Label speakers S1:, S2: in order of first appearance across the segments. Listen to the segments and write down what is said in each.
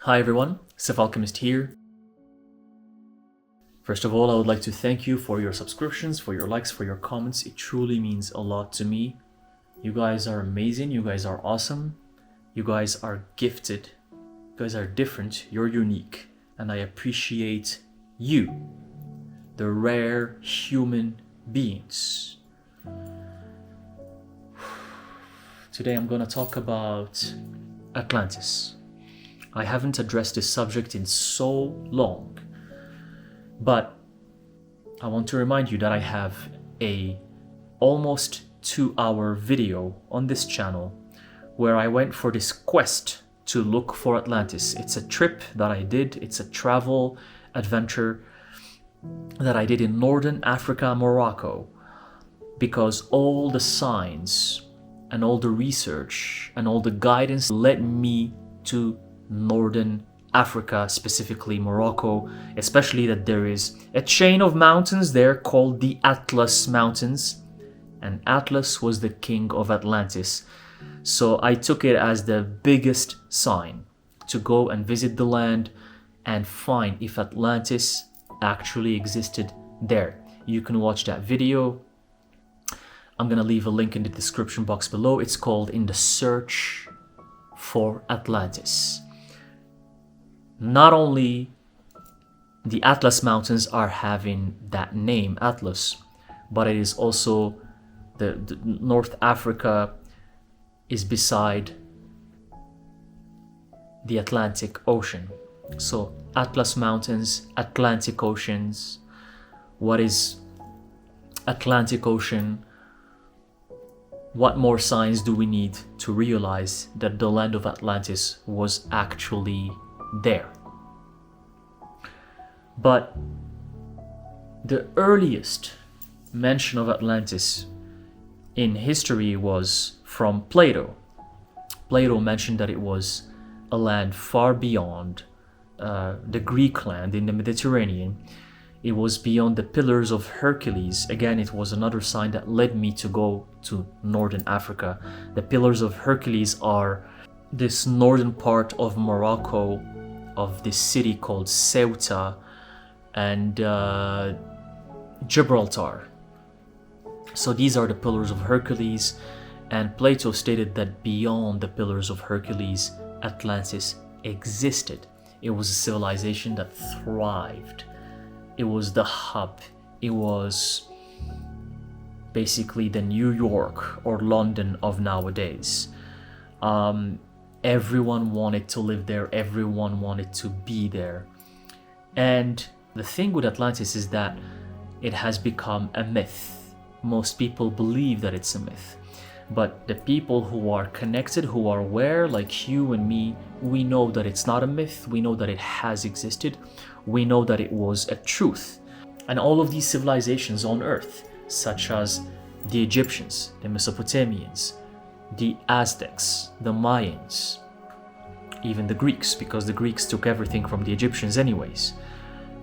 S1: Hi everyone, Alchemist here. First of all, I would like to thank you for your subscriptions, for your likes, for your comments. It truly means a lot to me. You guys are amazing, you guys are awesome, you guys are gifted, you guys are different, you're unique, and I appreciate you, the rare human beings. Today I'm gonna talk about Atlantis. I haven't addressed this subject in so long, but I want to remind you that I have a almost 2-hour video on this channel where I went for this quest to look for Atlantis. It's a trip that I did, it's a travel adventure that I did in northern Africa, Morocco, because all the signs and all the research and all the guidance led me to northern Africa, specifically Morocco, especially that there is a chain of mountains there called the Atlas Mountains, and Atlas was the king of Atlantis. So I took it as the biggest sign to go and visit the land and find if Atlantis actually existed there. You can watch that video. I'm gonna leave a link in the description box below. It's called In the Search for Atlantis. Not only the Atlas Mountains are having that name, Atlas, but it is also the North Africa is beside the Atlantic Ocean. So Atlas Mountains, Atlantic Oceans. What is Atlantic Ocean? What more signs do we need to realize that the land of Atlantis was actually there? But the earliest mention of Atlantis in history was from Plato. Plato mentioned that it was a land far beyond the Greek land in the Mediterranean. It was beyond the Pillars of Hercules. Again, it was another sign that led me to go to northern Africa. The Pillars of Hercules are this northern part of Morocco, of this city called Ceuta and Gibraltar. So these are the Pillars of Hercules, and Plato stated that beyond the Pillars of Hercules, Atlantis existed. It was a civilization that thrived. It was the hub. It was basically the New York or London of nowadays. Everyone wanted to live there. Everyone wanted to be there. And the thing with Atlantis is that it has become a myth. Most people believe that it's a myth. But the people who are connected, who are aware, like you and me, we know that it's not a myth. We know that it has existed. We know that it was a truth. And all of these civilizations on Earth, such as the Egyptians, the Mesopotamians, the Aztecs, the Mayans, even the Greeks, because the Greeks took everything from the Egyptians anyways,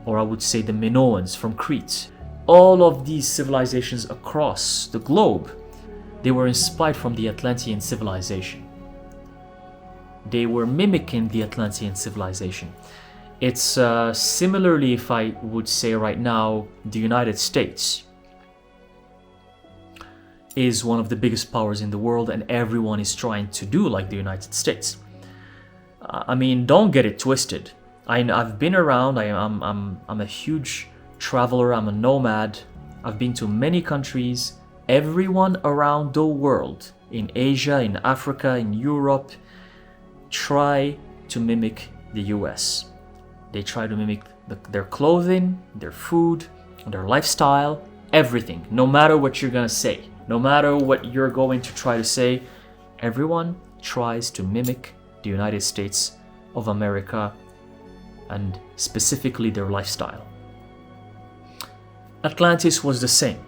S1: or I would say the Minoans from Crete. All of these civilizations across the globe, they were inspired from the Atlantean civilization. They were mimicking the Atlantean civilization. It's similarly, if I would say right now, the United States is one of the biggest powers in the world, and everyone is trying to do like the United States. I mean, don't get it twisted. I've been around. I'm a huge traveler. I'm a nomad. I've been to many countries. Everyone around the world, in Asia, in Africa, in Europe, try to mimic the US. They try to mimic their clothing, their food, their lifestyle, everything. No matter what you're gonna say, no matter what you're going to try to say, everyone tries to mimic the United States of America and specifically their lifestyle. Atlantis was the same.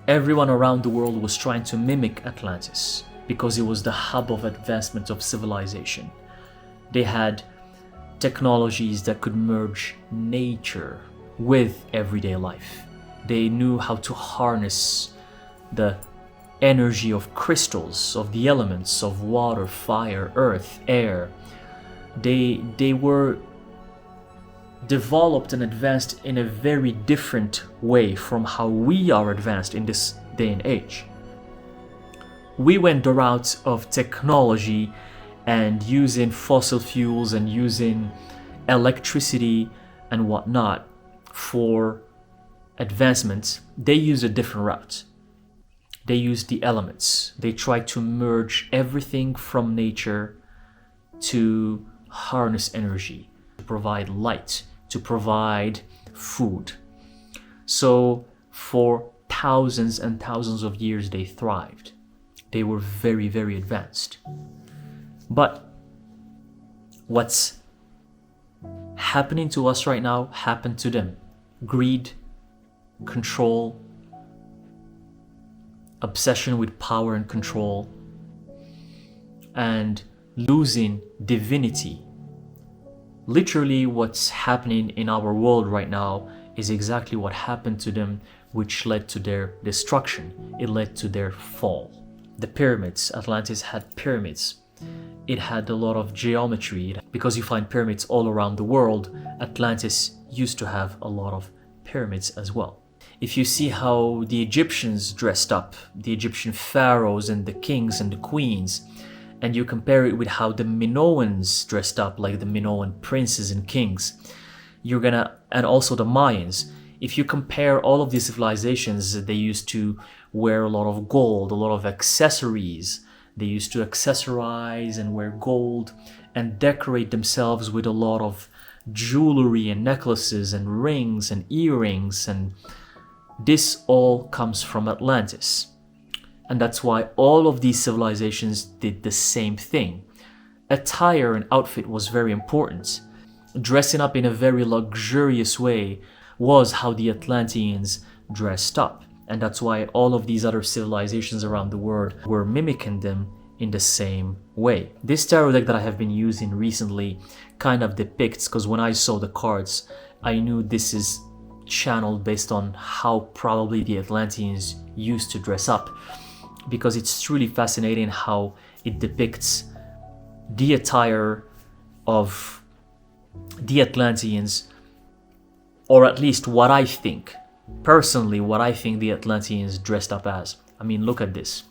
S1: Everyone around the world was trying to mimic Atlantis because it was the hub of advancement of civilization. They had technologies that could merge nature with everyday life. They knew how to harness the energy of crystals, of the elements of water, fire, earth, air, They were developed and advanced in a very different way from how we are advanced in this day and age. We went the route of technology and using fossil fuels and using electricity and whatnot for advancements. They used a different route. They used the elements. They tried to merge everything from nature to harness energy, to provide light, to provide food. So for thousands and thousands of years they thrived. They were very, very advanced. But what's happening to us right now happened to them. Greed, control, obsession with power and control, and losing divinity. Literally what's happening in our world right now is exactly what happened to them, which led to their destruction. It led to their fall. The pyramids, Atlantis had pyramids. It had a lot of geometry. Because you find pyramids all around the world, Atlantis used to have a lot of pyramids as well. If you see how the Egyptians dressed up, the Egyptian pharaohs and the kings and the queens, and you compare it with how the Minoans dressed up, like the Minoan princes and kings, and also the Mayans, if you compare all of these civilizations, they used to wear a lot of gold, a lot of accessories. They used to accessorize and wear gold and decorate themselves with a lot of jewelry and necklaces and rings and earrings, and this all comes from Atlantis. And that's why all of these civilizations did the same thing. Attire and outfit was very important. Dressing up in a very luxurious way was how the Atlanteans dressed up. And that's why all of these other civilizations around the world were mimicking them in the same way. This tarot deck that I have been using recently kind of depicts, because when I saw the cards, I knew this is channeled based on how probably the Atlanteans used to dress up, because it's truly fascinating how it depicts the attire of the Atlanteans, or at least what I think, personally, what I think the Atlanteans dressed up as. I mean, look at this,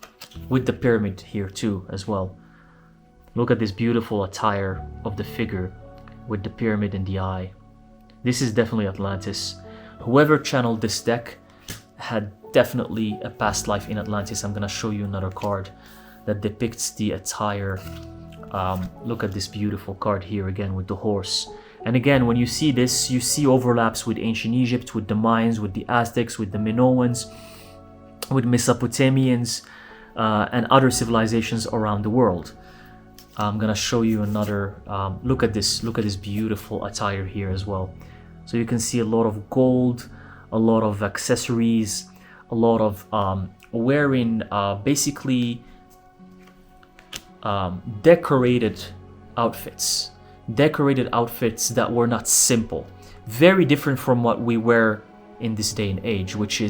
S1: with the pyramid here too as well. Look at this beautiful attire of the figure with the pyramid in the eye. This is definitely Atlantis. Whoever channeled this deck had definitely a past life in Atlantis. I'm gonna show you another card that depicts the attire. Look at this beautiful card here again with the horse. And again, when you see this, you see overlaps with ancient Egypt, with the Mayans, with the Aztecs, with the Minoans, with Mesopotamians, and other civilizations around the world. I'm gonna show you another. Look at this beautiful attire here as well. So you can see a lot of gold, a lot of accessories, a lot of wearing basically decorated outfits that were not simple, very different from what we wear in this day and age, which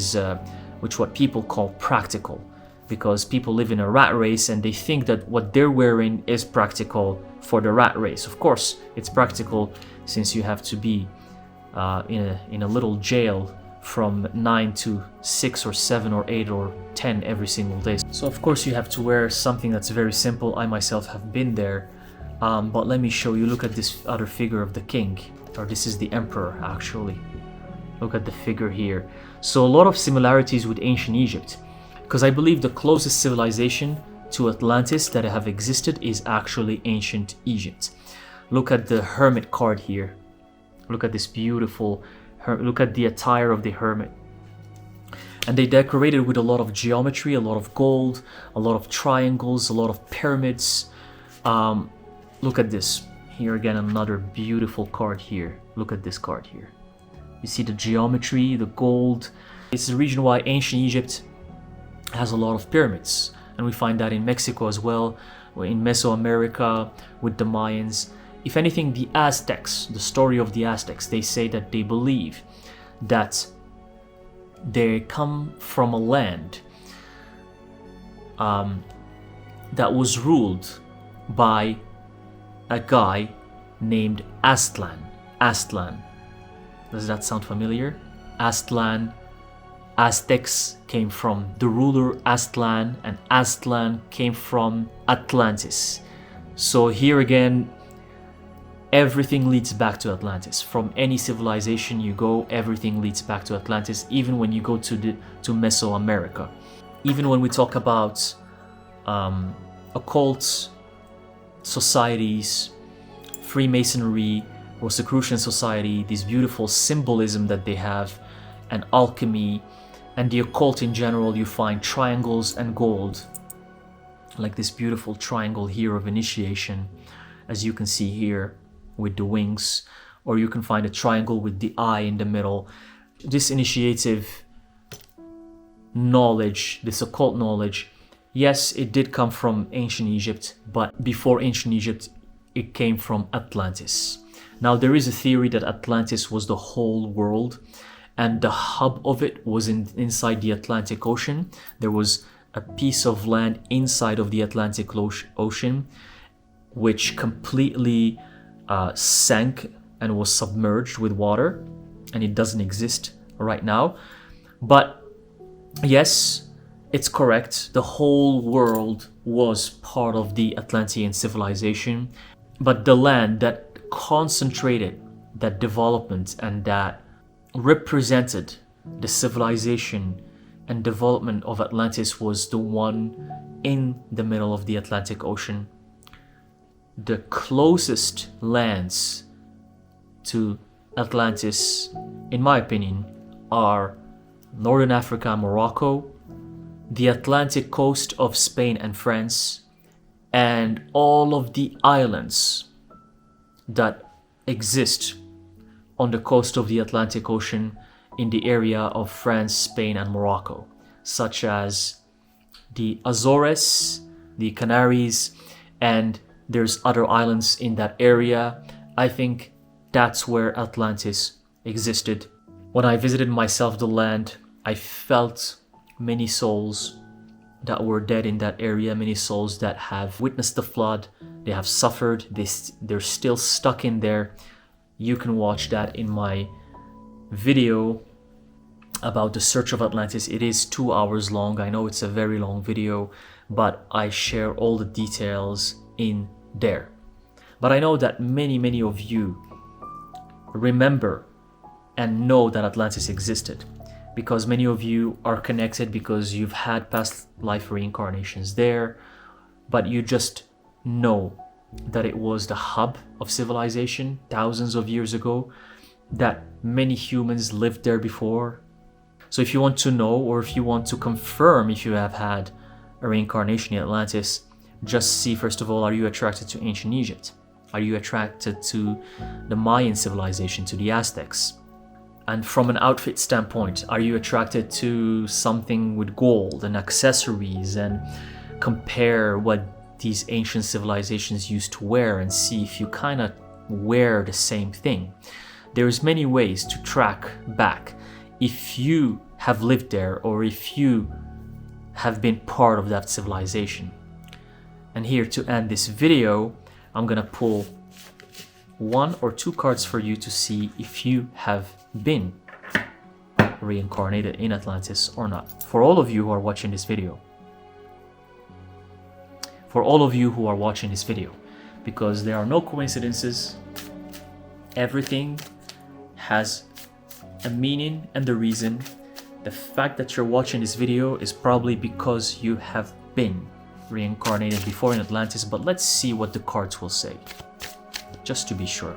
S1: what people call practical, because people live in a rat race and they think that what they're wearing is practical for the rat race. Of course, it's practical since you have to be in a little jail from 9 to 6 or 7 or 8 or 10 every single day. So of course you have to wear something that's very simple. I myself have been there, but let me show you. Look at this other figure of the king, or this is the emperor actually. Look at the figure here. So a lot of similarities with ancient Egypt, because I believe the closest civilization to Atlantis that have existed is actually ancient Egypt. Look at the hermit card here. Look at this beautiful, look at the attire of the hermit. And they decorated with a lot of geometry, a lot of gold, a lot of triangles, a lot of pyramids. Look at this. Here again, another beautiful card here. Look at this card here. You see the geometry, the gold. It's the reason why ancient Egypt has a lot of pyramids. And we find that in Mexico as well, in Mesoamerica, with the Mayans. If anything, the Aztecs, the story of the Aztecs, they say that they believe that they come from a land that was ruled by a guy named Aztlan. Aztlan. Does that sound familiar? Aztlan. Aztecs came from the ruler Aztlan, and Aztlan came from Atlantis. So here again, everything leads back to Atlantis. From any civilization you go, everything leads back to Atlantis, even when you go to Mesoamerica. Even when we talk about occult societies, Freemasonry, Rosicrucian society, this beautiful symbolism that they have, and alchemy, and the occult in general, you find triangles and gold, like this beautiful triangle here of initiation, as you can see here with the wings, or you can find a triangle with the eye in the middle. This initiative knowledge, this occult knowledge, yes, it did come from ancient Egypt, but before ancient Egypt, it came from Atlantis. Now, there is a theory that Atlantis was the whole world, and the hub of it was inside the Atlantic Ocean. There was a piece of land inside of the Atlantic Ocean, which completely sank and was submerged with water, and it doesn't exist right now. But yes, it's correct. The whole world was part of the Atlantean civilization, but the land that concentrated that development and that represented the civilization and development of Atlantis was the one in the middle of the Atlantic Ocean. The closest lands to Atlantis, in my opinion, are Northern Africa, Morocco, the Atlantic coast of Spain and France, and all of the islands that exist on the coast of the Atlantic Ocean in the area of France, Spain, and Morocco, such as the Azores, the Canaries, and there's other islands in that area. I think that's where Atlantis existed. When I visited myself the land, I felt many souls that were dead in that area, many souls that have witnessed the flood, they have suffered, they're still stuck in there. You can watch that in my video about the search of Atlantis. It is 2 hours long. I know it's a very long video, but I share all the details in there. But I know that many of you remember and know that Atlantis existed, because many of you are connected because you've had past life reincarnations there, but you just know that it was the hub of civilization thousands of years ago, that many humans lived there before. So if you want to know, or if you want to confirm if you have had a reincarnation in Atlantis, just see, first of all, are you attracted to ancient Egypt? Are you attracted to the Mayan civilization, to the Aztecs? And from an outfit standpoint, are you attracted to something with gold and accessories, and compare what these ancient civilizations used to wear and see if you kind of wear the same thing? There's many ways to track back if you have lived there or if you have been part of that civilization. And here, to end this video, I'm gonna pull 1 or 2 cards for you to see if you have been reincarnated in Atlantis or not. For all of you who are watching this video. For all of you who are watching this video. Because there are no coincidences. Everything has a meaning and a reason. The fact that you're watching this video is probably because you have been reincarnated before in Atlantis, but let's see what the cards will say, just to be sure.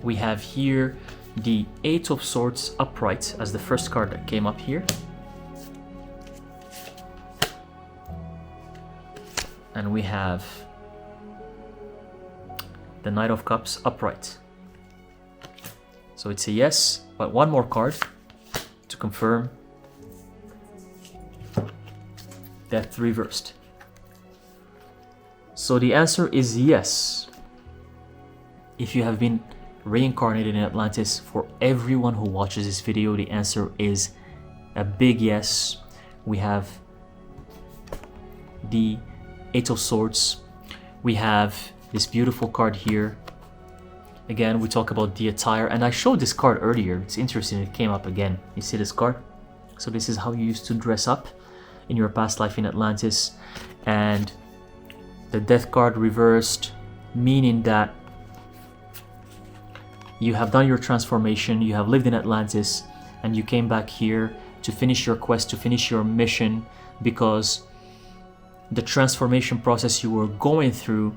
S1: We have here the 8 of Swords upright as the first card that came up here. And we have the Knight of Cups upright. So it's a yes, but 1 more card to confirm. Death reversed. So the answer is yes. If you have been reincarnated in Atlantis, for everyone who watches this video, the answer is a big yes. We have the Eight of Swords. We have this beautiful card here. Again, we talk about the attire, and I showed this card earlier. It's interesting, it came up again. You see this card? So this is how you used to dress up in your past life in Atlantis. And the Death card reversed, meaning that you have done your transformation, you have lived in Atlantis, and you came back here to finish your quest, to finish your mission, because the transformation process you were going through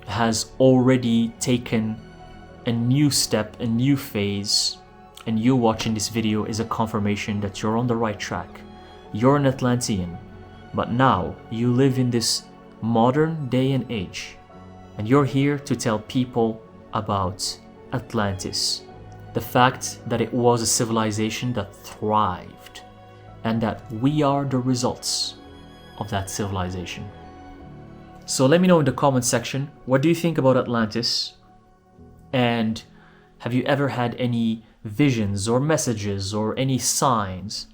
S1: has already taken a new step, a new phase, and you watching this video is a confirmation that you're on the right track. You're an Atlantean, but now you live in this modern day and age, and you're here to tell people about Atlantis, the fact that it was a civilization that thrived, and that we are the results of that civilization. So let me know in the comment section, what do you think about Atlantis? And have you ever had any visions or messages or any signs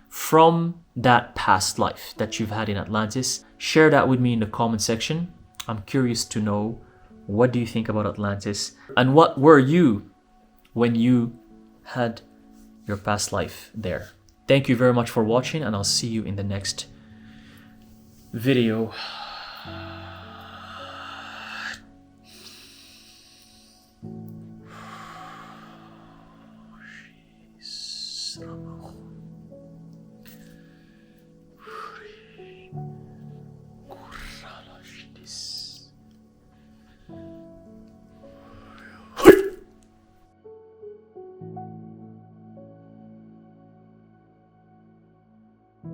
S1: from that past life that you've had in Atlantis? Share that with me in the comment section. I'm curious to know, what do you think about Atlantis? And what were you when you had your past life there? Thank you very much for watching, and I'll see you in the next video.